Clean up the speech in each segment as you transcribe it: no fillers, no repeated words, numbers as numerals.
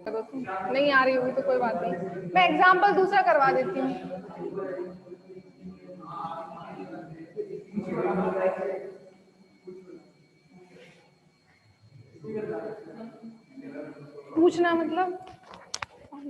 नहीं आ रही होगी तो कोई बात नहीं, मैं एग्जाम्पल दूसरा करवा देती हूँ। पूछना मतलब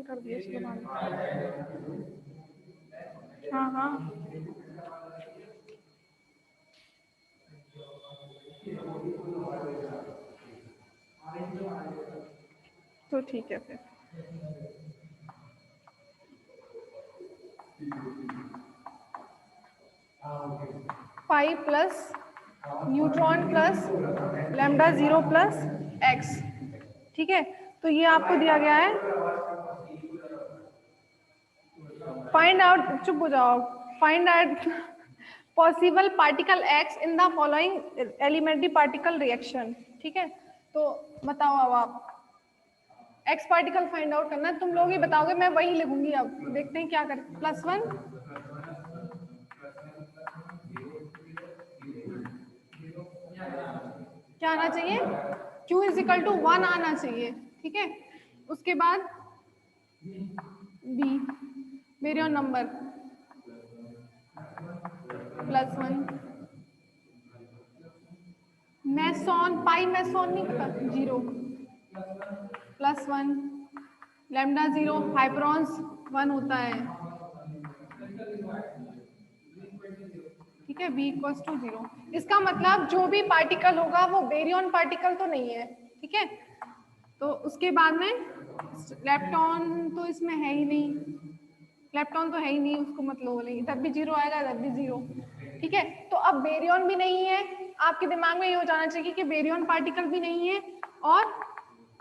कर दिया। हाँ हाँ तो ठीक है फिर। 5 plus neutron plus lambda 0 plus x, ठीक है। तो ये आपको दिया गया है, फाइंड आउट, चुप हो जाओ, find out possible particle X in the following elementary particle reaction, ठीक है। तो बताओ अब आप एक्स पार्टिकल फाइंड आउट करना है, तुम लोग ही बताओगे, मैं वही लिखूंगी। अब देखते हैं क्या करें। +1 क्या आना चाहिए, Q = 1 आना चाहिए, ठीक है। उसके बाद B बेरियन नंबर +1, मेसॉन पाई मेसॉन नहीं पता 0 +1, लैम्डा 0 हाइपरॉन्स 1 होता है, ठीक है। B = 0, इसका मतलब जो भी पार्टिकल होगा वो बेरियन पार्टिकल तो नहीं है, ठीक है। तो उसके बाद में लेप्टॉन तो इसमें है ही नहीं, लेप्टॉन तो है ही नहीं, उसको मत लो, बोलेंगे तब भी 0 आएगा, तब भी 0, ठीक है। तो अब बेरियन भी नहीं है, आपके दिमाग में ये हो जाना चाहिए कि बेरियन पार्टिकल भी नहीं है और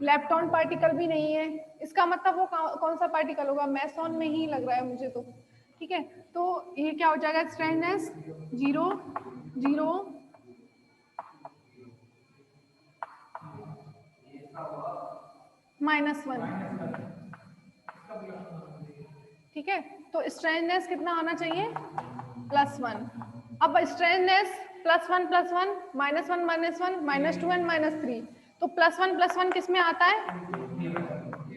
लेप्टॉन पार्टिकल भी नहीं है। इसका मतलब वो कौन सा पार्टिकल होगा, मेसॉन में ही लग रहा है मुझे तो, ठीक है। तो ये क्या हो जाएगा, स्ट्रेंथनेस 0 0 -1, ठीक है। तो स्ट्रेंथनेस कितना आना चाहिए, +1। अब स्ट्रेंथनेस +1 +1 -1 -1 -2 -3, तो +1 किस में आता है,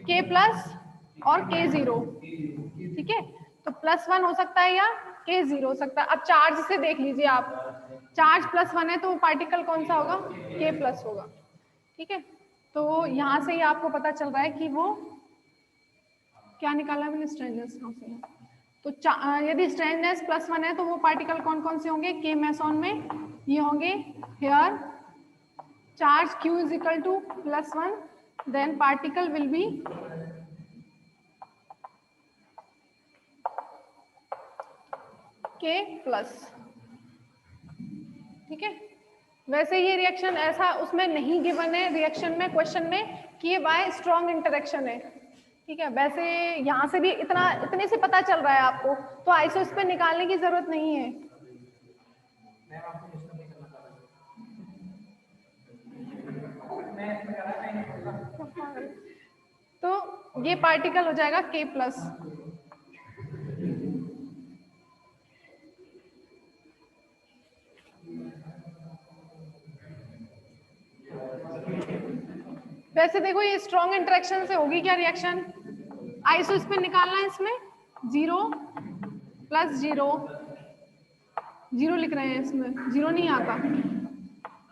K प्लस और K0, ठीक है। तो +1 हो सकता है या K0 हो सकता है। अब चार्ज से देख लीजिए आप, चार्ज +1 है तो वो पार्टिकल कौन सा होगा, K+ होगा, ठीक है। तो यहाँ से ही आपको पता चल रहा है कि वो क्या निकाला मैंने, स्ट्रेंथनेस कहाँ से है। तो यदि स्ट्रेंथनेस +1 है तो वो पार्टिकल कौन कौन से होंगे, K मेसॉन में ये होंगे, here charge Q = +1, then particle will be K+, ठीक है। वैसे ये रिएक्शन ऐसा उसमें नहीं गिवन है रिएक्शन में, क्वेश्चन में कि ये बाय स्ट्रॉन्ग इंटरेक्शन है, ठीक है। वैसे यहाँ से भी इतने से पता चल रहा है आपको, तो आइसोस पे निकालने की जरूरत नहीं है। तो ये पार्टिकल हो जाएगा K+, वैसे देखो ये स्ट्रॉन्ग इंटरेक्शन से होगी क्या रिएक्शन, आइसोस पे निकालना है, इसमें 0 + 0 0 लिख रहे हैं, इसमें 0 नहीं आता,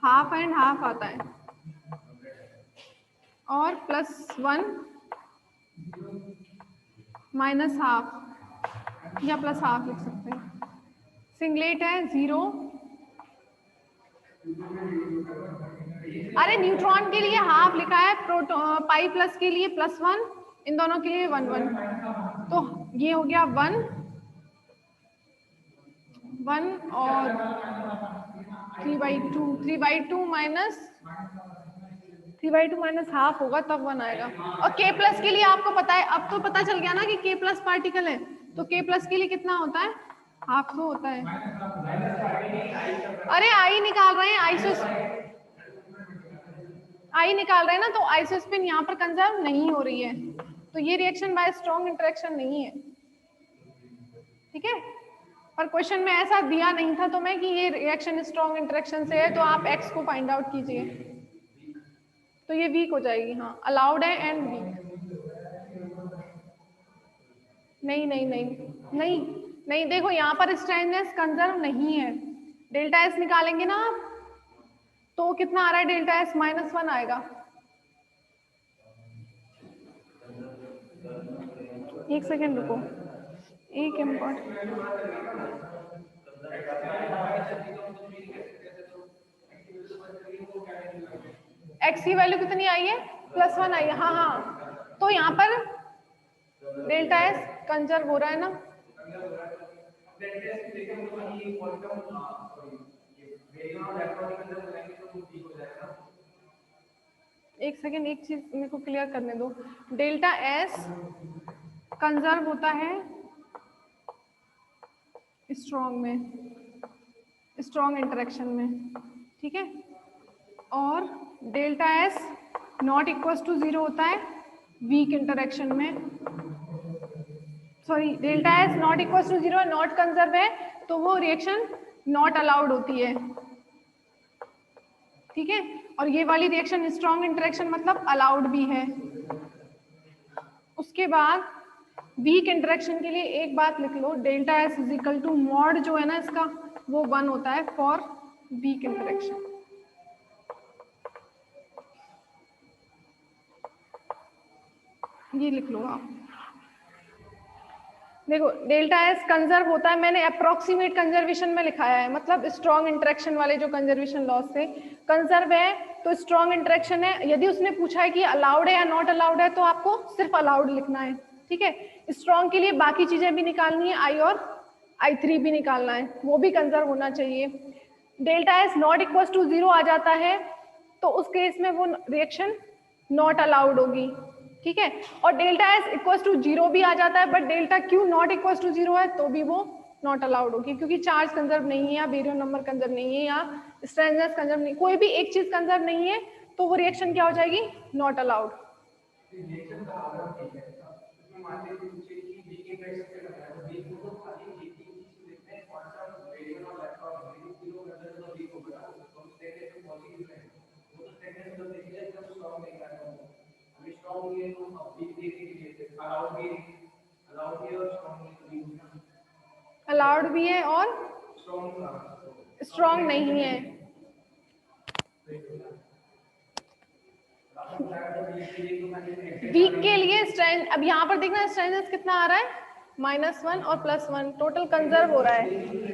हाफ एंड हाफ आता है, और +1 -½ या +½ लिख सकते हैं। सिंगलेट है 0, अरे न्यूट्रॉन के लिए हाफ लिखा है, प्रोटॉन पाई प्लस के लिए +1, इन दोनों के लिए 1 1, तो ये हो गया 1 1 और 3/2 3/2 -½ होगा तब 1 आएगा। और K+ के लिए आपको पता है, अब तो पता चल गया ना कि K+ पार्टिकल है, तो K+ के लिए कितना होता है, ½ होता है। अरे आई निकाल रहे हैं, आई निकाल रहे हैं ना, तो आइसोस्पिन यहाँ पर कंजर्व नहीं हो रही है, तो ये रिएक्शन बाय स्ट्रॉन्ग इंटरेक्शन नहीं है, ठीक है। पर क्वेश्चन में ऐसा दिया नहीं था तुम्हें कि ये रिएक्शन स्ट्रॉन्ग इंटरेक्शन से है, तो आप एक्स को फाइंड आउट कीजिए। तो ये वीक हो जाएगी। हाँ, अलाउड है एंड वीक। नहीं नहीं नहीं नहीं नहीं, देखो यहाँ पर स्ट्रेंथनेस कंजर्व नहीं है। डेल्टा एस निकालेंगे ना आप, तो कितना आ रहा है डेल्टा एस? -1 आएगा। एक सेकेंड रुको, एक इम्पॉर्टेंट, एक्स की वैल्यू कितनी आई है? +1 आई है। हाँ हाँ, तो यहाँ पर डेल्टा एस कंजर्व हो रहा है ना। एक सेकेंड, एक चीज मेरे को क्लियर करने दो। डेल्टा एस कंजर्व होता है स्ट्रॉन्ग में, स्ट्रॉन्ग इंटरेक्शन में, ठीक है। और delta S not equal to 0 होता है वीक इंटरेक्शन में। Sorry, delta S not equal to 0 not conserve है, तो वो रिएक्शन नॉट अलाउड होती है, ठीक है। और ये वाली रिएक्शन स्ट्रॉन्ग इंटरेक्शन मतलब अलाउड भी है। उसके बाद वीक इंटरेक्शन के लिए एक बात लिख लो, delta S is equal to mod जो है ना इसका, वो 1 होता है फॉर वीक इंटरेक्शन। ये लिख लो आप। देखो, डेल्टा एस कंजर्व होता है, मैंने अप्रोक्सीमेट कंजर्वेशन में लिखाया है, मतलब स्ट्रॉन्ग इंटरेक्शन वाले जो कंजर्वेशन लॉस से कंजर्व है, तो स्ट्रॉन्ग इंटरेक्शन है। यदि उसने पूछा है कि अलाउड है या नॉट अलाउड है, तो आपको सिर्फ अलाउड लिखना है, ठीक है। स्ट्रॉन्ग के लिए बाकी चीजें भी निकालनी है, आई और I3 भी निकालना है, वो भी कंजर्व होना चाहिए। Delta S not equal to 0 आ जाता है, तो उस केस में वो रिएक्शन नॉट अलाउड होगी, ठीक है। और डेल्टा एस इक्वल टू 0 भी आ जाता है, but delta Q not equal to 0 है, तो भी वो नॉट अलाउड होगी, क्योंकि चार्ज कंजर्व नहीं है या बेरियम नंबर कंजर्व नहीं है या स्ट्रेंथनेस कंजर्व नहीं, कोई भी एक चीज कंजर्व नहीं है, तो वो रिएक्शन क्या हो जाएगी? Not allowed. अलाउड भी है और स्ट्रॉन्ग नहीं है। वीक के लिए स्ट्रेंथ, अब यहाँ पर देखना स्ट्रेंथ कितना आ रहा है? -1 और +1, टोटल कंजर्व हो रहा है।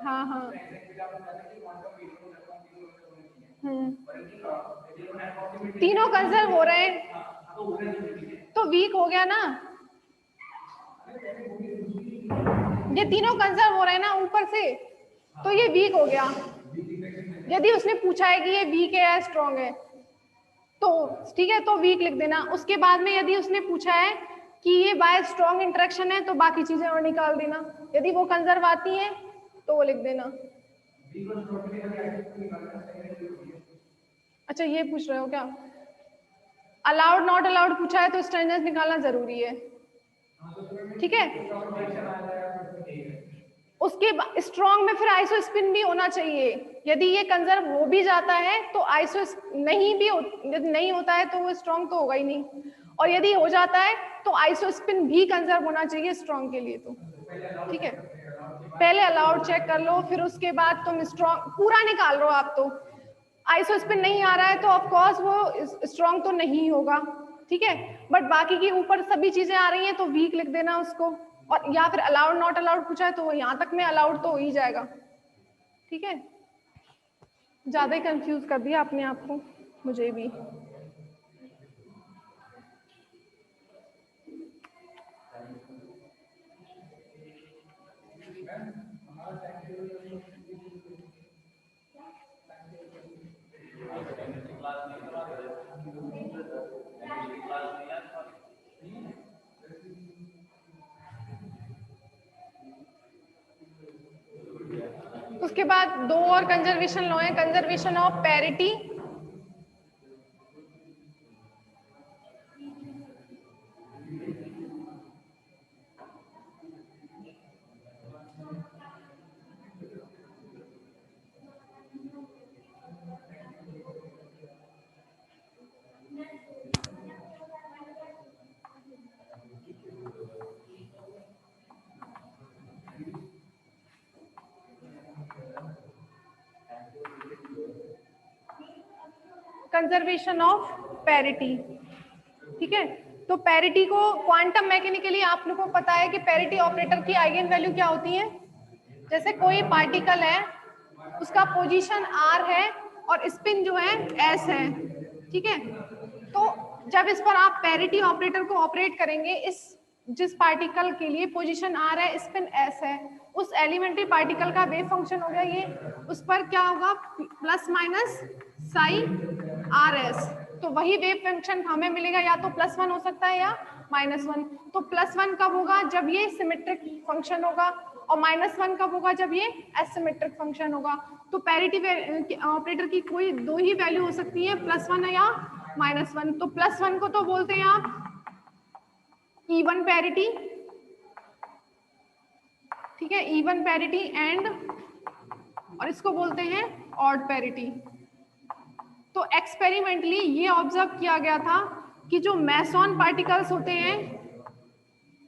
हाँ हाँ, तीनों कंजर्व हो रहे हैं, तो वीक हो गया ना। ये तीनों कंजर्व हो रहे हैं ना ऊपर से, तो ये वीक हो गया। यदि उसने पूछा है कि ये वीक है या स्ट्रॉन्ग है, तो ठीक है, तो वीक लिख देना। उसके बाद में यदि उसने पूछा है कि ये बाय स्ट्रॉन्ग इंटरेक्शन है, तो बाकी चीजें और निकाल देना। यदि वो कंजर्व आती है तो वो लिख देना। अच्छा, ये पूछ रहे हो क्या? अलाउड नॉट अलाउड पूछा है, तो स्ट्रेंथनेस निकालना जरूरी है, ठीक है। उसके बाद स्ट्रॉन्ग में फिर आइसो स्पिन भी होना चाहिए। यदि ये कंजर्व हो भी जाता है, तो आइसो नहीं भी यदि नहीं होता है, तो वो स्ट्रॉन्ग तो होगा ही नहीं। और यदि हो जाता है, तो आइसो स्पिन भी कंजर्व होना चाहिए स्ट्रॉन्ग के लिए, तो ठीक है। पहले अलाउड चेक कर लो, फिर उसके बाद तुम स्ट्रॉन्ग पूरा निकाल लो। आप तो आइसो स्पिन नहीं आ रहा है, तो ऑफकोर्स वो स्ट्रॉन्ग तो नहीं होगा, ठीक है। बट बाकी की ऊपर सभी चीजें आ रही हैं, तो वीक लिख देना उसको। और या फिर अलाउड नॉट अलाउड पूछा है, तो वो यहाँ तक में अलाउड तो हो ही जाएगा, ठीक है। ज्यादा ही कंफ्यूज कर दिया अपने आप को, मुझे भी। उसके बाद दो और कंजर्वेशन लॉ है, conservation of parity conservation of parity. ठीक है, तो पैरिटी को क्वांटम मैकेनिकली आप लोगों को पता है कि पैरिटी ऑपरेटर की आइगन वैल्यू क्या होती है। जैसे कोई पार्टिकल है, उसका पोजीशन r है और स्पिन जो है s है। ठीक है, तो जब इस पर आप पैरिटी ऑपरेटर को ऑपरेट करेंगे, इस जिस पार्टिकल के लिए पोजीशन r है, स्पिन s है, उस एलिमेंट्री पार्टिकल का वेव फंक्शन हो गया ये, उस पर क्या होगा, plus minus psi R S. तो वही वेव फंक्शन हमें मिलेगा, या तो +1 हो सकता है या -1। तो +1 कब होगा, जब ये सिमेट्रिक फंक्शन होगा, और -1 कब होगा, जब ये एसिमेट्रिक फंक्शन होगा। तो पैरिटी ऑपरेटर की कोई दो ही वैल्यू हो सकती है, +1 या -1। तो +1 को तो बोलते हैं आप इवन पैरिटी, ठीक है, इवन पैरिटी एंड, और इसको बोलते हैं ऑड पैरिटी। तो एक्सपेरिमेंटली ये ऑब्जर्व किया गया था कि जो मेसॉन पार्टिकल्स होते हैं,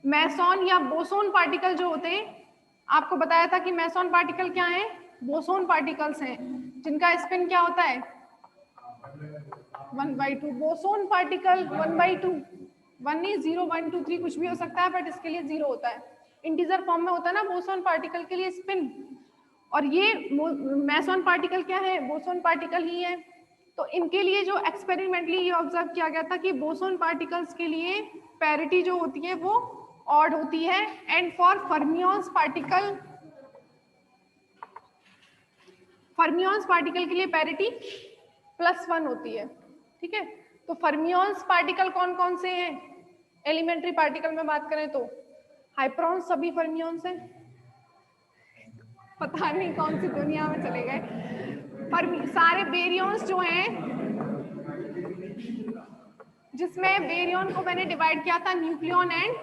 मेसॉन या बोसोन पार्टिकल जो होते हैं, आपको बताया था कि मेसॉन पार्टिकल क्या है, बोसोन पार्टिकल्स हैं, जिनका स्पिन क्या होता है 1/2। बोसोन पार्टिकल 1/2, 1 नहीं, 0 1 2 3 कुछ भी हो सकता है, बट इसके लिए 0 होता है, इंटीजर फॉर्म में होता है ना बोसोन पार्टिकल के लिए स्पिन। और ये मेसॉन पार्टिकल क्या है, बोसोन पार्टिकल ही है। तो इनके लिए जो एक्सपेरिमेंटली ये ऑब्जर्व किया गया था कि बोसोन पार्टिकल्स के लिए पैरिटी जो होती है वो ऑड होती है, and for fermions particle, fermions particle के लिए पैरिटी +1 होती है। ठीक है, तो फर्मियंस पार्टिकल कौन कौन से हैं, एलिमेंट्री पार्टिकल में बात करें तो हाइप्रॉन्स सभी फर्मियंस हैं, पता नहीं कौन सी दुनिया में चले गए। सारे बेरियंस जो हैं, जिसमें बेरियन को मैंने डिवाइड किया था न्यूक्लियन एंड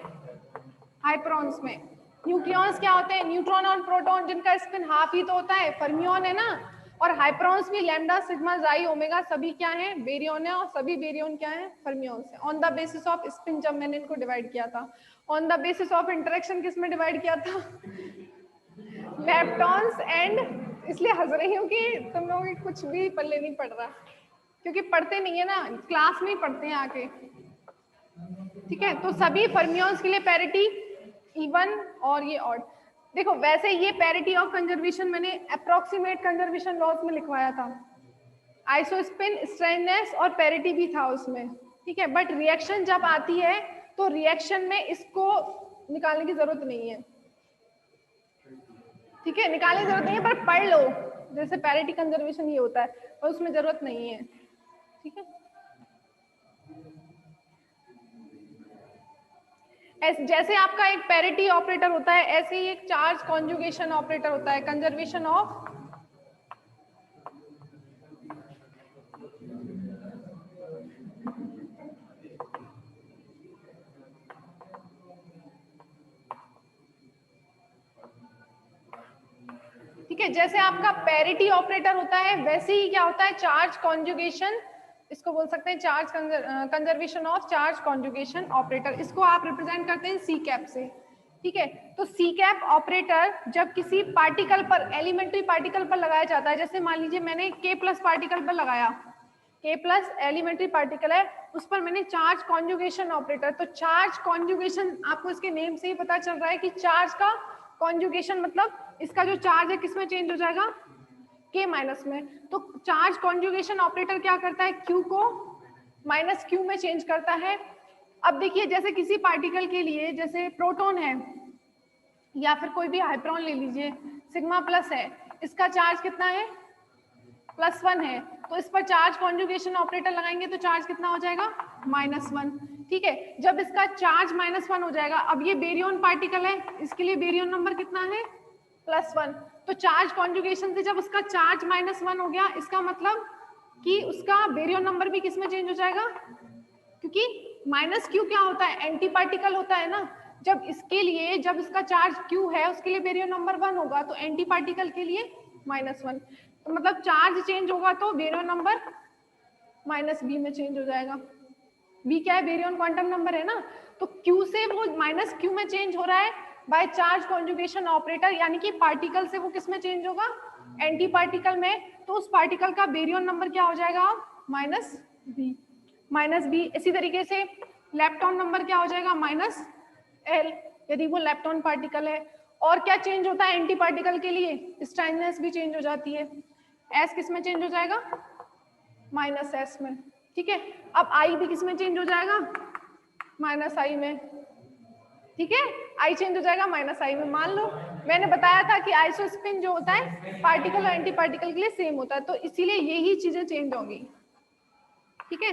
हाइप्रॉन्स में। न्यूक्लियंस क्या होते हैं, न्यूट्रॉन और प्रोटॉन, जिनका स्पिन हाफ ही तो होता है, फर्मियन है ना। और हाइप्रॉन्स भी लैम्डा सिग्मा जाई ओमेगा सभी क्या है, बेरियन है, और सभी बेरियन क्या है, फर्मियंस है। On the basis off spin जब मैंने इनको डिवाइड किया था, on the basis of interaction किस में डिवाइड किया था, लेप्टॉन्स एंड, इसलिए हंस रही हूँ कि तुम लोगों की कुछ भी पल्ले नहीं पड़ रहा, क्योंकि पढ़ते नहीं है ना, क्लास में ही पढ़ते हैं आके। ठीक है, तो सभी फर्मियंस के लिए पैरिटी इवन और ये ऑड। देखो वैसे ये पैरिटी ऑफ कंजर्वेशन मैंने अप्रोक्सीमेट कंजर्वेशन लॉज में लिखवाया था, आइसोस्पिन, स्ट्रेननेस और पैरिटी भी था उसमें। ठीक है, बट रिएक्शन जब आती है तो रिएक्शन में इसको निकालने की जरूरत नहीं है। ठीक है, निकालने की जरूरत नहीं है, पर पढ़ लो, जैसे पैरिटी कंजर्वेशन ये होता है, और उसमें जरूरत नहीं है। ठीक है, जैसे आपका एक पैरिटी ऑपरेटर होता है, ऐसे ही एक चार्ज कॉन्जुगेशन ऑपरेटर होता है, कंजर्वेशन ऑफ ठीक है, जैसे आपका पैरिटी ऑपरेटर होता है, वैसे ही क्या होता है चार्ज कॉन्जुगेशन, इसको बोल सकते हैं charge conservation of charge conjugation operator. इसको आप रिप्रेजेंट करते हैं सी कैप से। ठीक है, तो सी कैप ऑपरेटर जब किसी पार्टिकल पर, एलिमेंट्री पार्टिकल पर लगाया जाता है, जैसे मान लीजिए मैंने K+ पार्टिकल पर लगाया, K+ एलिमेंट्री पार्टिकल है, उस पर मैंने चार्ज कॉन्जुगेशन ऑपरेटर। तो चार्ज कॉन्जुगेशन आपको इसके नेम से ही पता चल रहा है कि चार्ज का कॉन्जुगेशन मतलब इसका जो चार्ज है किसमें चेंज हो जाएगा, K- में। तो चार्ज कॉन्जुगेशन ऑपरेटर क्या करता है, Q को -Q में चेंज करता है। अब देखिए जैसे किसी पार्टिकल के लिए, जैसे प्रोटॉन है या फिर कोई भी हाइड्रोन ले लीजिए, σ+ है, इसका चार्ज कितना है, +1 है, तो इस पर चार्ज कॉन्जुगेशन ऑपरेटर लगाएंगे तो चार्ज कितना हो जाएगा, -1। ठीक है, जब इसका चार्ज -1 हो जाएगा, अब ये बेरियन पार्टिकल है, इसके लिए बेरियन नंबर कितना है, +1। तो चार्ज कॉन्जुगेशन से जब उसका चार्ज -1 हो गया, इसका मतलब कि उसका बेरियन नंबर भी किस में चेंज हो जाएगा, क्योंकि -Q क्या होता है, एंटी पार्टिकल होता है ना। जब इसके लिए, जब इसका चार्ज Q है, उसके लिए बेरियन नंबर 1 होगा, तो एंटी पार्टिकल के लिए -1। तो मतलब चार्ज चेंज होगा तो बेरियन नंबर -B में चेंज हो जाएगा। B क्या है, बेरियन क्वांटम नंबर है ना, तो Q से वो -Q में चेंज हो रहा है बाय चार्ज कॉन्जुगेशन ऑपरेटर, यानी कि पार्टिकल से वो किस में चेंज होगा, एंटी पार्टिकल में। तो उस पार्टिकल का बेरियन नंबर क्या हो जाएगा, माइनस बी। इसी तरीके से लेप्टॉन नंबर क्या हो जाएगा, माइनस एल, यदि वो लेप्टॉन पार्टिकल है। और क्या चेंज होता है एंटी पार्टिकल के लिए, स्ट्रेननेस भी चेंज हो जाती है। एस किस में चेंज हो जाएगा, माइनस एस में, ठीक है। अब आई भी किस में चेंज हो जाएगा, माइनस आई में, ठीक है। आई चेंज हो जाएगा माइनस आई में। मान लो मैंने बताया था कि आइसोस्पिन जो होता है पार्टिकल और एंटी पार्टिकल के लिए सेम होता है, तो इसीलिए यही चीजें चेंज होंगी, ठीक है।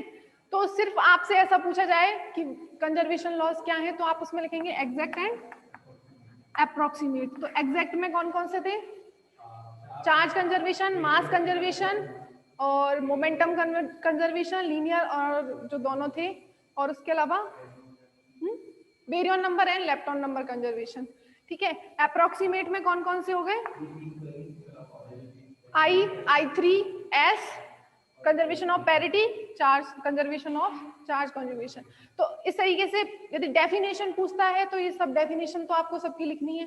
तो सिर्फ आपसे ऐसा पूछा जाए कि कंजर्वेशन लॉस क्या है, तो आप उसमें लिखेंगे एग्जैक्ट एंड अप्रोक्सीमेट। तो एग्जैक्ट में कौन कौन से थे, चार्ज कंजर्वेशन, मास कंजर्वेशन और मोमेंटम कंजर्वेशन, लीनियर और जो दोनों थे, और उसके अलावा baryon number and lepton number conservation, ठीक है। अप्रोक्सीमेट में कौन कौन से हो गए, I3, S conservation of parity, charge conservation of charge conservation. तो इस तरीके से यदि डेफिनेशन पूछता है तो ये सब डेफिनेशन तो आपको सबकी लिखनी है।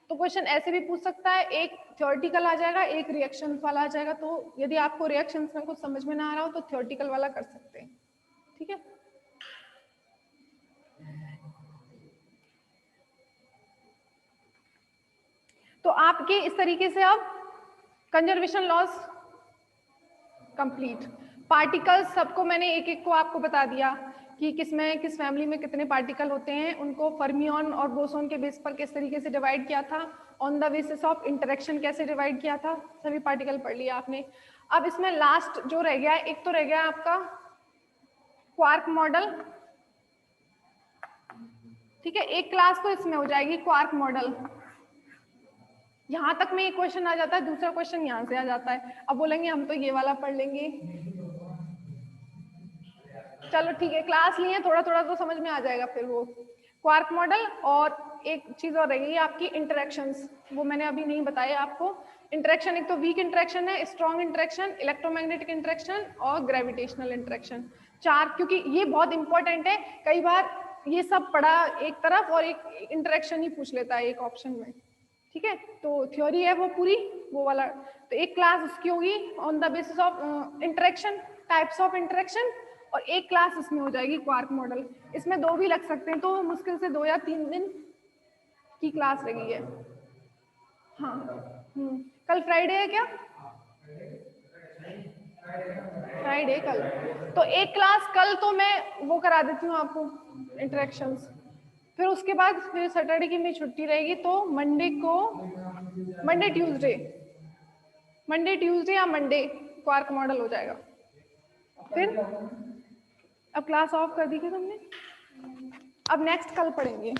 तो क्वेश्चन ऐसे भी पूछ सकता है, एक थ्योरेटिकल आ जाएगा, एक रिएक्शन वाला आ जाएगा। तो यदि आपको रिएक्शंस में कुछ समझ में ना आ रहा हो तो थ्योरेटिकल वाला कर सकते हैं, ठीक है। तो आपके इस तरीके से अब कंजर्वेशन लॉस कंप्लीट। पार्टिकल्स सबको मैंने एक एक को आपको बता दिया कि किसमें किस फैमिली में कितने पार्टिकल होते हैं, उनको फर्मियन और बोसोन के बेस पर किस तरीके से डिवाइड किया था, on the basis of interaction कैसे डिवाइड किया था, सभी पार्टिकल पढ़ लिया आपने। अब इसमें लास्ट जो रह गया, एक तो रह गया आपका क्वार्क मॉडल, ठीक है। एक क्लास तो इसमें हो जाएगी क्वार्क मॉडल। यहां तक में एक क्वेश्चन आ जाता है, दूसरा क्वेश्चन यहां से आ जाता है। अब बोलेंगे हम तो ये वाला पढ़ लेंगे, चलो ठीक है, क्लास लिए थोड़ा थोड़ा तो समझ में आ जाएगा फिर वो क्वार्क मॉडल। और एक चीज और रहेगी आपकी इंटरेक्शंस, वो मैंने अभी नहीं बताया आपको। इंटरेक्शन एक तो वीक इंटरेक्शन है, स्ट्रॉन्ग इंटरेक्शन, इलेक्ट्रोमैग्नेटिक इंटरेक्शन और ग्रेविटेशनल इंटरेक्शन, चार। क्योंकि ये बहुत इंपॉर्टेंट है, कई बार ये सब पढ़ा एक तरफ और एक इंटरेक्शन ही पूछ लेता है एक ऑप्शन में, ठीक है। तो थ्योरी है वो पूरी, वो वाला। तो एक क्लास उसकी होगी on the basis of interaction, types of interaction, और एक क्लास इसमें हो जाएगी क्वार्क मॉडल। इसमें दो भी लग सकते हैं, तो मुश्किल से 2 या 3 दिन की क्लास लगी है। हाँ, कल फ्राइडे है क्या, फ्राइडे कल, तो एक क्लास कल तो मैं वो करा देती हूँ आपको इंटरेक्शंस। फिर उसके बाद फिर सैटरडे की मेरी छुट्टी रहेगी, तो मंडे ट्यूसडे या मंडे क्वार्क मॉडल हो जाएगा। फिर अब क्लास ऑफ कर दी क्या तुमने, अब नेक्स्ट कल पढ़ेंगे।